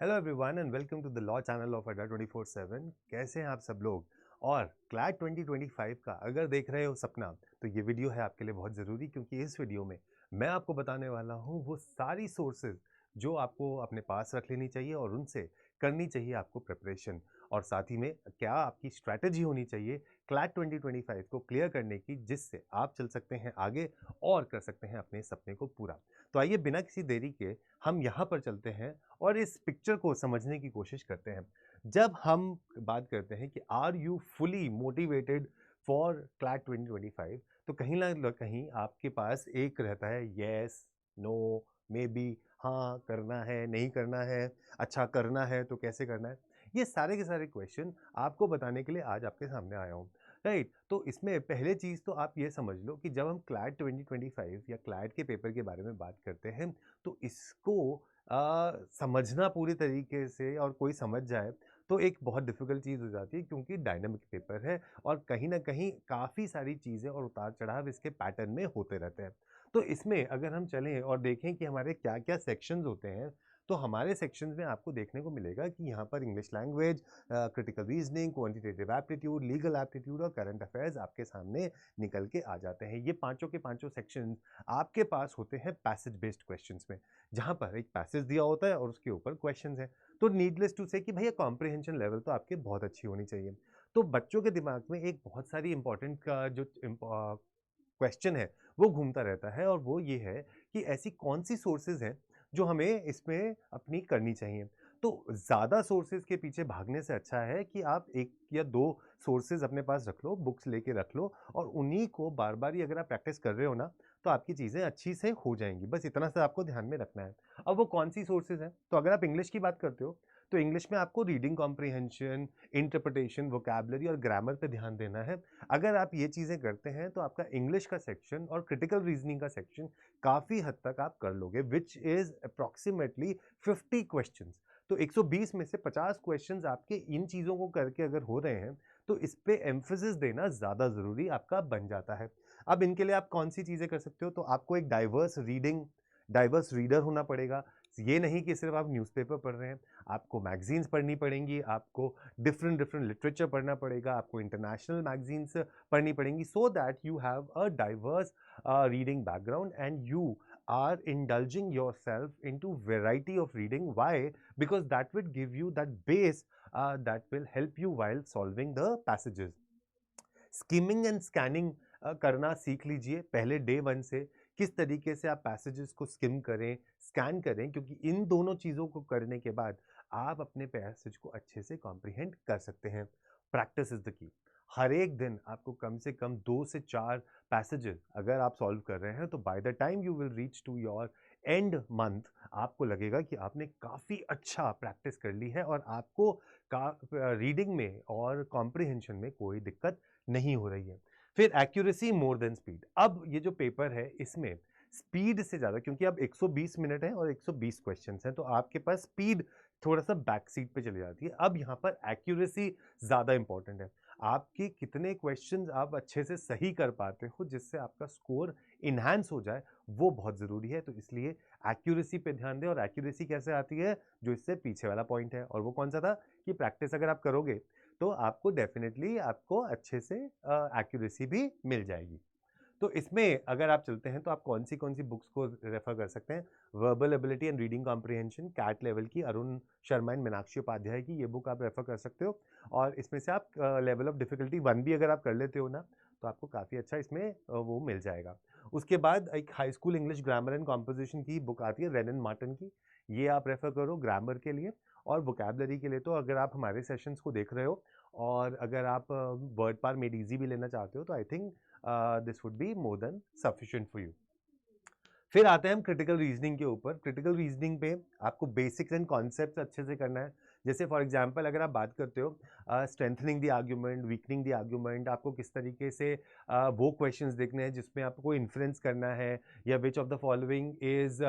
Hello everyone and welcome to the law channel of Adda 24/7। कैसे हैं आप सब लोग। और क्लैट 2025 का अगर देख रहे हो सपना तो ये वीडियो है आपके लिए बहुत ज़रूरी, क्योंकि इस वीडियो में मैं आपको बताने वाला हूँ वो सारी सोर्सेज जो आपको अपने पास रख लेनी चाहिए और उनसे करनी चाहिए आपको प्रिपरेशन। और साथ ही में क्या आपकी स्ट्रैटेजी होनी चाहिए क्लैट 2025 को क्लियर करने की, जिससे आप चल सकते हैं आगे और कर सकते हैं अपने सपने को पूरा। तो आइए बिना किसी देरी के हम यहाँ पर चलते हैं और इस पिक्चर को समझने की कोशिश करते हैं। जब हम बात करते हैं कि are you fully motivated for CLAT 2025, तो कहीं ना कहीं आपके पास एक रहता है यस, नो, मे बी, हाँ करना है, नहीं करना है, अच्छा करना है तो कैसे करना है। ये सारे के सारे क्वेश्चन आपको बताने के लिए आज आपके सामने आया हूँ। राइट, तो इसमें पहले चीज़ तो आप ये समझ लो कि जब हम क्लैट 2025 या क्लैट के पेपर के बारे में बात करते हैं तो इसको समझना पूरी तरीके से और कोई समझ जाए तो एक बहुत डिफ़िकल्ट चीज़ हो जाती है, क्योंकि डायनामिक पेपर है और कहीं न कहीं काफ़ी सारी चीज़ें और उतार-चढ़ाव इसके पैटर्न में होते रहते हैं। तो इसमें अगर हम चलें और देखें कि हमारे क्या-क्या सेक्शंस होते हैं, तो हमारे सेक्शंस में आपको देखने को मिलेगा कि यहाँ पर English language, critical reasoning, quantitative aptitude, legal aptitude और करंट अफेयर्स आपके सामने निकल के आ जाते हैं। ये पाँचों के पाँचों सेक्शंस आपके पास होते हैं पैसेज बेस्ड क्वेश्चंस में, जहाँ पर एक पैसेज दिया होता है और उसके ऊपर क्वेश्चंस हैं। तो नीडलेस टू से कि भैया कॉम्प्रिहेंशन लेवल तो आपके बहुत अच्छी होनी चाहिए। तो बच्चों के दिमाग में एक बहुत सारी इंपॉर्टेंट का जो क्वेश्चन है वो घूमता रहता है, और वो ये है कि ऐसी कौन सी सोर्सेज हैं जो हमें इसमें अपनी करनी चाहिए। तो ज़्यादा सोर्सेज के पीछे भागने से अच्छा है कि आप एक या दो सोर्सेज अपने पास रख लो, बुक्स लेके रख लो, और उन्हीं को बार बार ही अगर आप प्रैक्टिस कर रहे हो ना, तो आपकी चीज़ें अच्छी से हो जाएंगी। बस इतना सा आपको ध्यान में रखना है। अब वो कौन सी सोर्सेज हैं, तो अगर आप इंग्लिश की बात करते हो तो इंग्लिश में आपको रीडिंग कॉम्प्रिहेंशन, इंटरप्रिटेशन, वोकैबुलरी और ग्रामर पे ध्यान देना है। अगर आप ये चीज़ें करते हैं तो आपका इंग्लिश का सेक्शन और क्रिटिकल रीजनिंग का सेक्शन काफ़ी हद तक आप कर लोगे, विच इज़ अप्रॉक्सीमेटली 50 क्वेश्चंस। तो 120 में से 50 क्वेश्चंस आपके इन चीज़ों को करके अगर हो रहे हैं, तो इस पे एम्फेसिस देना ज़्यादा ज़रूरी आपका बन जाता है। अब इनके लिए आप कौन सी चीज़ें कर सकते हो, तो आपको एक डाइवर्स रीडर होना पड़ेगा। ये नहीं कि सिर्फ आप न्यूज़पेपर पढ़ रहे हैं, आपको मैगजीन्स पढ़नी पड़ेंगी, आपको डिफरेंट डिफरेंट लिटरेचर पढ़ना पड़ेगा, आपको इंटरनेशनल मैगजीन्स पढ़नी पड़ेंगी, so that you have a diverse reading background and you are indulging yourself into variety of reading. Why? Because that will give you that base that will help you while solving the passages. Skimming and scanning करना सीख लीजिए पहले day one से, किस तरीके से आप passages को स्किम करें, स्कैन करें, क्योंकि इन दोनों चीज़ों को करने के बाद आप अपने पैसेज को अच्छे से कॉम्प्रिहेंड कर सकते हैं। Practice is the key. हर एक दिन आपको कम से कम 2 से 4 पैसेजेस अगर आप सॉल्व कर रहे हैं, तो by the time you will reach to your end month, आपको लगेगा कि आपने काफ़ी अच्छा प्रैक्टिस कर ली है और आपको रीडिंग में और कॉम्प्रिहेंशन में कोई दिक्कत नहीं हो रही है। फिर एक्यूरेसी मोर देन स्पीड। अब ये जो पेपर है इसमें स्पीड से ज्यादा, क्योंकि अब 120 मिनट है और 120 क्वेश्चंस हैं, तो आपके पास स्पीड थोड़ा सा बैक सीट पे चली जाती है। अब यहाँ पर एक्यूरेसी ज्यादा इंपॉर्टेंट है। आपके कितने क्वेश्चंस आप अच्छे से सही कर पाते हो जिससे आपका स्कोर इनहैंस हो जाए, वो बहुत जरूरी है। तो इसलिए एक्यूरेसी पे ध्यान दें। और एक्यूरेसी कैसे आती है, जो इससे पीछे वाला पॉइंट है, और वो कौन सा था कि प्रैक्टिस अगर आप करोगे तो आपको डेफिनेटली आपको अच्छे से एक्यूरेसी भी मिल जाएगी। तो इसमें अगर आप चलते हैं तो आप कौन सी बुक्स को रेफर कर सकते हैं। Verbal ability and reading comprehension CAT level की अरुण शर्मा एंड मीनाक्षी उपाध्याय की ये बुक आप रेफर कर सकते हो। और इसमें से आप लेवल ऑफ डिफिकल्टी 1 भी अगर आप कर लेते हो ना, तो आपको काफ़ी अच्छा इसमें वो मिल जाएगा। उसके बाद एक high school English grammar and composition की बुक आती है रेनन मार्टन की, ये आप रेफर करो ग्रामर के लिए। और वोकैबुलरी के लिए तो अगर आप हमारे सेशंस को देख रहे हो और अगर आप वर्ड पार मेड इजी भी लेना चाहते हो, तो I think this would be more than sufficient for you. फिर आते हैं हम क्रिटिकल रीजनिंग के ऊपर। क्रिटिकल रीजनिंग पे आपको बेसिक्स एंड कॉन्सेप्ट्स अच्छे से करना है। जैसे फॉर एग्जांपल अगर आप बात करते हो strengthening the argument, weakening the argument, आपको किस तरीके से वो क्वेश्चंस देखने हैं जिसमें आपको इन्फ्रेंस करना है, या which of the following is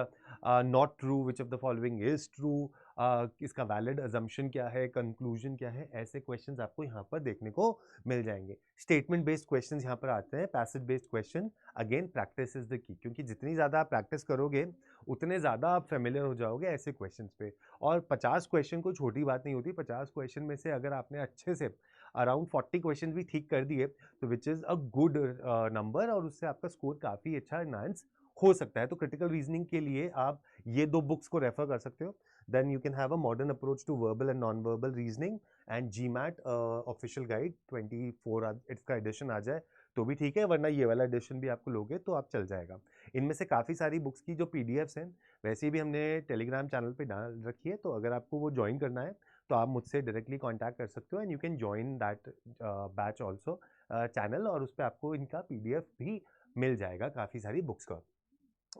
not true, which of the following is true, इसका वैलिड अजम्पशन क्या है, कंक्लूजन क्या है, ऐसे क्वेश्चंस आपको यहाँ पर देखने को मिल जाएंगे। स्टेटमेंट बेस्ड क्वेश्चंस यहाँ पर आते हैं, passive based question. Again practice is the key, क्योंकि जितनी ज़्यादा आप प्रैक्टिस करोगे उतने ज़्यादा आप फेमिलियर हो जाओगे ऐसे क्वेश्चंस पे। और 50 क्वेश्चन कोई छोटी बात नहीं होती। 50 क्वेश्चन में से अगर आपने अच्छे से अराउंड 40 क्वेश्चन भी ठीक कर दिए तो which is a good number, और उससे आपका स्कोर काफ़ी अच्छा इनहांस हो सकता है। तो क्रिटिकल रीजनिंग के लिए आप ये 2 बुक्स को रेफर कर सकते हो। Then you can have a modern approach to verbal and non verbal reasoning and GMAT official guide 24 इसका एडिशन आ जाए तो भी ठीक है, वरना ये वाला एडिशन भी आपको लोगे तो आप चल जाएगा। इनमें से काफ़ी सारी बुक्स की जो पीडीएफ्स हैं वैसे भी हमने टेलीग्राम चैनल पे डाल रखी है, तो अगर आपको वो ज्वाइन करना है तो आप मुझसे डायरेक्टली कांटेक्ट कर सकते हो and you can join that batch also channel, और उस पर आपको इनका पीडीएफ भी मिल जाएगा काफ़ी सारी बुक्स का।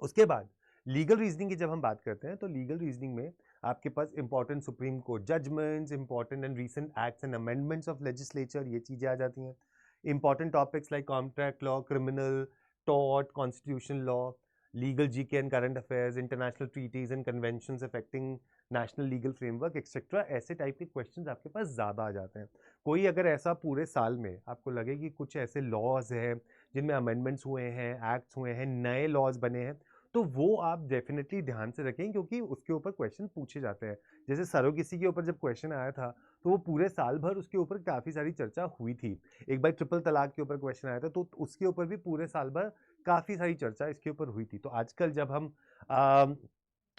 उसके बाद लीगल रीजनिंग की जब हम बात करते हैं तो लीगल रीजनिंग में आपके पास important supreme court judgments, important and recent acts and amendments of legislature, ये चीज़ें आ जाती हैं। Important topics like contract law, criminal, tort, constitution law, legal GK and current affairs, international treaties and conventions affecting national legal framework etcetera, ऐसे type के questions आपके पास ज़्यादा आ जाते हैं। कोई अगर ऐसा पूरे साल में आपको लगे कि कुछ ऐसे लॉज हैं जिनमें अमेंडमेंट्स हुए हैं, एक्ट्स हुए हैं, नए लॉज बने हैं, तो वो आप डेफिनेटली ध्यान से रखें, क्योंकि उसके ऊपर क्वेश्चन पूछे जाते हैं। जैसे सरोगेसी के ऊपर जब क्वेश्चन आया था तो वो पूरे साल भर उसके ऊपर काफ़ी सारी चर्चा हुई थी। एक बार ट्रिपल तलाक के ऊपर क्वेश्चन आया था तो उसके ऊपर भी पूरे साल भर काफ़ी सारी चर्चा इसके ऊपर हुई थी। तो आजकल जब हम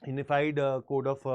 यूनिफाइड कोड ऑफ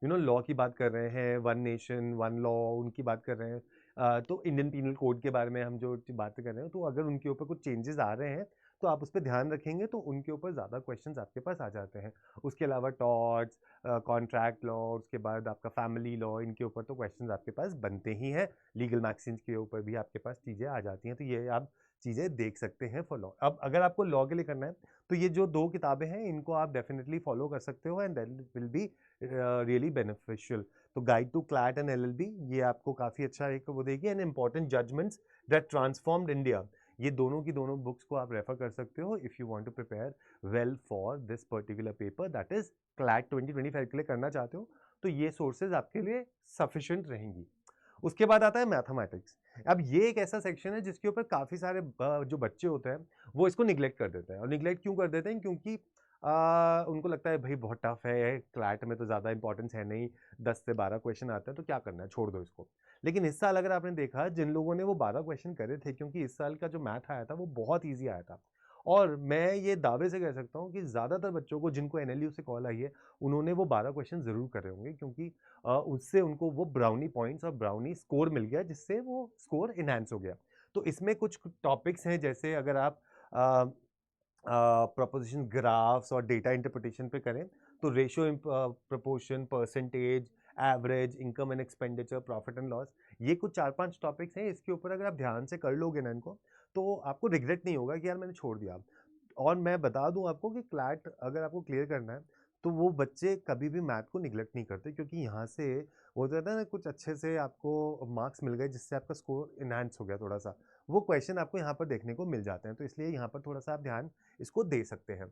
लॉ की बात कर रहे हैं, वन नेशन वन लॉ उनकी बात कर रहे हैं, तो इंडियन पीनल कोड के बारे में हम जो बात कर रहे हैं, तो अगर उनके ऊपर कुछ चेंजेस आ रहे हैं तो आप उस पर ध्यान रखेंगे तो उनके ऊपर ज़्यादा क्वेश्चंस आपके पास आ जाते हैं। उसके अलावा टॉर्ट्स, कॉन्ट्रैक्ट लॉ, उसके बाद आपका फैमिली लॉ, इनके ऊपर तो क्वेश्चंस आपके पास बनते ही हैं। लीगल मैगजीन्स के ऊपर भी आपके पास चीज़ें आ जाती हैं, तो ये आप चीज़ें देख सकते हैं फॉर लॉ। अब अगर आपको लॉ के लिए करना है तो ये जो 2 किताबें हैं इनको आप डेफिनेटली फॉलो कर सकते हो and that will be really beneficial. तो guide to CLAT and LLB, ये आपको काफ़ी अच्छा एक वो देगी, and important judgments that transformed India, ये दोनों की दोनों बुक्स को आप रेफर कर सकते हो if you want to prepare well for this particular paper, that is CLAT 2025 के लिए करना चाहते हो तो ये सोर्सेज आपके लिए सफिशिएंट रहेंगी। उसके बाद आता है मैथमेटिक्स। अब ये एक ऐसा सेक्शन है जिसके ऊपर काफ़ी सारे जो बच्चे होते हैं वो इसको निगलेक्ट कर देते हैं। और निगलेक्ट क्यों कर देते हैं? क्योंकि उनको लगता है भाई बहुत टफ है, क्लैट में तो ज़्यादा इंपॉर्टेंस है नहीं, 10 से 12 क्वेश्चन आते हैं तो क्या करना है, छोड़ दो इसको। लेकिन इस साल अगर आपने देखा जिन लोगों ने वो 12 क्वेश्चन करे थे, क्योंकि इस साल का जो मैथ आया था वो बहुत ईजी आया था, और मैं ये दावे से कह सकता हूँ कि ज़्यादातर बच्चों को जिनको एनएलयू से कॉल आई है उन्होंने वो 12 क्वेश्चन ज़रूर करे होंगे, क्योंकि उससे उनको वो ब्राउनी पॉइंट्स और ब्राउनी स्कोर मिल गया जिससे वो स्कोर इनहेंस हो गया। तो इसमें कुछ टॉपिक्स हैं, जैसे अगर आप प्रोपोजिशन ग्राफ्स और डेटा इंटरप्रिटेशन पे करें तो ratio, proportion, percentage, average, income and expenditure, profit and loss, ये कुछ 4-5 टॉपिक्स हैं। इसके ऊपर अगर आप ध्यान से कर लोगे ना इनको तो आपको रिग्रेट नहीं होगा कि यार मैंने छोड़ दिया। और मैं बता दूं आपको कि क्लैट अगर आपको क्लियर करना है तो वो बच्चे कभी भी मैथ को निगलेक्ट नहीं करते, क्योंकि यहाँ से हो जाता है ना कुछ अच्छे से आपको मार्क्स मिल गए जिससे आपका स्कोर इनहांस हो गया थोड़ा सा, वो क्वेश्चन आपको यहाँ पर देखने को मिल जाते हैं। तो इसलिए यहाँ पर थोड़ा सा आप ध्यान इसको दे सकते हैं।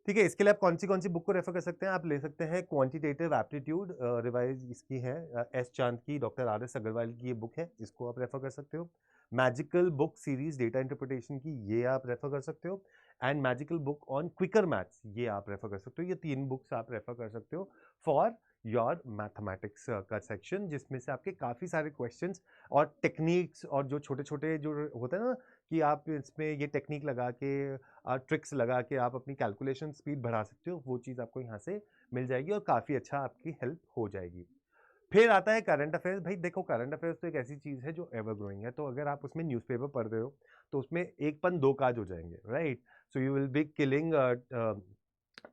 ठीक है, इसके लिए आप कौन सी बुक को रेफर कर सकते हैं? आप ले सकते हैं क्वांटिटेटिव एप्टीट्यूड रिवाइज, इसकी है एस चांद की, डॉक्टर आर एस अग्रवाल की ये बुक है, इसको आप रेफर कर सकते हो। Magical book series data interpretation की, ये आप रेफर कर सकते हो। And magical book on quicker maths, ये आप रेफर कर सकते हो। ये 3 बुक्स आप रेफर कर सकते हो फॉर योर मैथमेटिक्स का सेक्शन, जिसमें से आपके काफ़ी सारे क्वेश्चंस और टेक्निक्स और जो छोटे छोटे जो होते हैं ना कि आप इसमें ये टेक्निक लगा के, ट्रिक्स लगा के आप अपनी कैलकुलेशन स्पीड बढ़ा सकते हो, वो चीज़ आपको यहाँ से मिल जाएगी और काफ़ी अच्छा आपकी हेल्प हो जाएगी। फिर आता है करंट अफेयर्स। भाई देखो, करंट अफेयर्स तो एक ऐसी चीज़ है जो एवर ग्रोइंग है, तो अगर आप उसमें न्यूज़पेपर पढ़ रहे हो तो उसमें एक पन दो काज हो जाएंगे, right? So you will be killing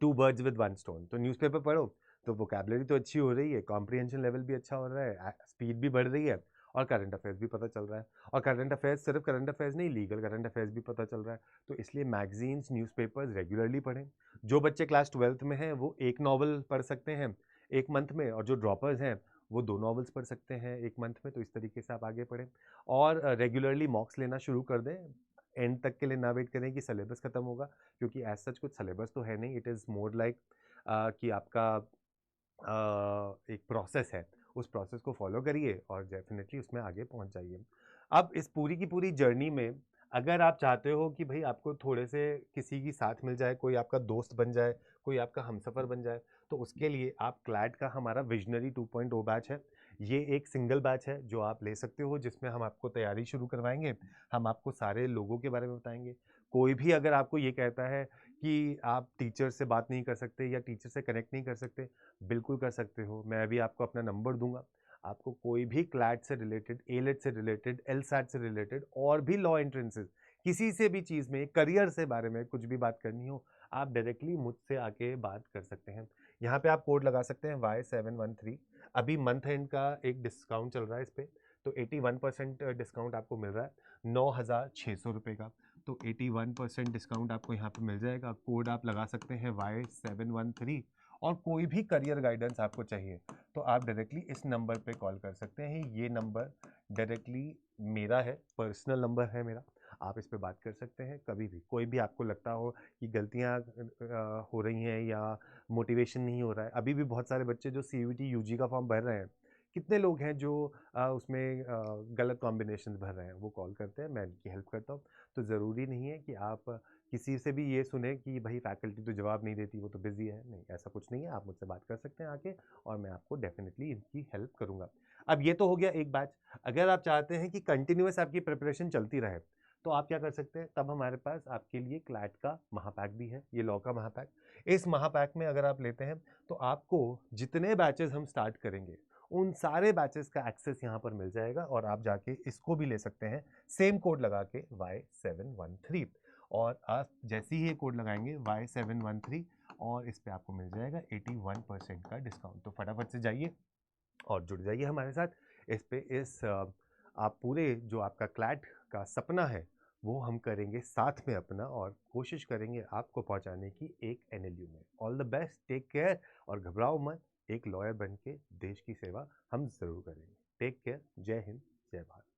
2 birds with 1 stone. तो न्यूज़पेपर पढ़ो तो वोकैबुलरी तो अच्छी हो रही है, कॉम्प्रिहेंशन लेवल भी अच्छा हो रहा है, स्पीड भी बढ़ रही है, और करंट अफेयर्स भी पता चल रहा है। और करंट अफेयर्स सिर्फ करंट अफेयर्स नहीं, लीगल करंट अफेयर्स भी पता चल रहा है। तो इसलिए मैगजीन्स, न्यूज़पेपर्स रेगुलरली पढ़ें। जो बच्चे क्लास 12th में हैं वो 1 नॉवल पढ़ सकते हैं 1 मंथ में, और जो ड्रॉपर्स हैं वो 2 नॉवेल्स पढ़ सकते हैं 1 मंथ में। तो इस तरीके से आप आगे पढ़ें और रेगुलरली मॉक्स लेना शुरू कर दें। एंड तक के लिए ना वेट करें कि सिलेबस खत्म होगा, क्योंकि एज सच कुछ सिलेबस तो है नहीं। इट इज़ मोर लाइक कि आपका एक प्रोसेस है, उस प्रोसेस को फॉलो करिए और डेफिनेटली उसमें आगे पहुंच जाइए। अब इस पूरी की पूरी जर्नी में अगर आप चाहते हो कि भाई आपको थोड़े से किसी की साथ मिल जाए, कोई आपका दोस्त बन जाए, कोई आपका हमसफ़र बन जाए, तो उसके लिए आप क्लैट का हमारा विजनरी 2.0 बैच है। ये एक सिंगल बैच है जो आप ले सकते हो, जिसमें हम आपको तैयारी शुरू करवाएंगे। हम आपको सारे लोगों के बारे में बताएंगे। कोई भी अगर आपको ये कहता है कि आप टीचर से बात नहीं कर सकते या टीचर से कनेक्ट नहीं कर सकते, बिल्कुल कर सकते हो। मैं अभी आपको अपना नंबर दूंगा। आपको कोई भी क्लैट से रिलेटेड, एलेट से रिलेटेड, एलसैट से रिलेटेड और भी लॉ एंट्रेंसेस, किसी से भी चीज़ में, करियर से बारे में कुछ भी बात करनी हो, आप डायरेक्टली मुझसे आके बात कर सकते हैं। यहाँ पे आप कोड लगा सकते हैं Y713। अभी मंथ एंड का एक डिस्काउंट चल रहा है इस पर, तो 81% डिस्काउंट आपको मिल रहा है 9,600 रुपये का। तो 81% डिस्काउंट आपको यहाँ पे मिल जाएगा। कोड आप लगा सकते हैं Y713। और कोई भी करियर गाइडेंस आपको चाहिए तो आप डायरेक्टली इस नंबर पे कॉल कर सकते हैं। ये नंबर डायरेक्टली मेरा है, पर्सनल नंबर है मेरा। आप इस पे बात कर सकते हैं कभी भी। कोई भी आपको लगता हो कि गलतियां हो रही हैं या मोटिवेशन नहीं हो रहा है, अभी भी बहुत सारे बच्चे जो CUET UG का फॉर्म भर रहे हैं, कितने लोग हैं जो उसमें गलत कॉम्बिनेशन भर रहे हैं, वो कॉल करते हैं, मैं उनकी हेल्प करता हूँ। तो ज़रूरी नहीं है कि आप किसी से भी ये सुने कि भाई फैकल्टी तो जवाब नहीं देती, वो तो बिजी है। नहीं, ऐसा कुछ नहीं है। आप मुझसे बात कर सकते हैं आके, और मैं आपको डेफिनेटली इनकी हेल्प करूंगा। अब ये तो हो गया एक बैच। अगर आप चाहते हैं कि कंटिन्यूस आपकी प्रिपरेशन चलती रहे, तो आप क्या कर सकते हैं, तब हमारे पास आपके लिए क्लैट का महापैक भी है, ये लॉ का महापैक। इस महापैक में अगर आप लेते हैं तो आपको जितने बैचेस हम स्टार्ट करेंगे, उन सारे बैचेस का एक्सेस यहाँ पर मिल जाएगा, और आप जाके इसको भी ले सकते हैं सेम कोड लगा के Y713। और आप जैसे ही ये कोड लगाएंगे Y713, और इस पे आपको मिल जाएगा 81% का डिस्काउंट। तो फटाफट से जाइए और जुड़ जाइए हमारे साथ इस पे। आप पूरे जो आपका क्लैट का सपना है वो हम करेंगे साथ में अपना, और कोशिश करेंगे आपको पहुंचाने की एक NLU में। All the best, take care, और घबराओ मत। एक लॉयर बन के देश की सेवा हम ज़रूर करेंगे। Take care. जय हिंद, जय भारत।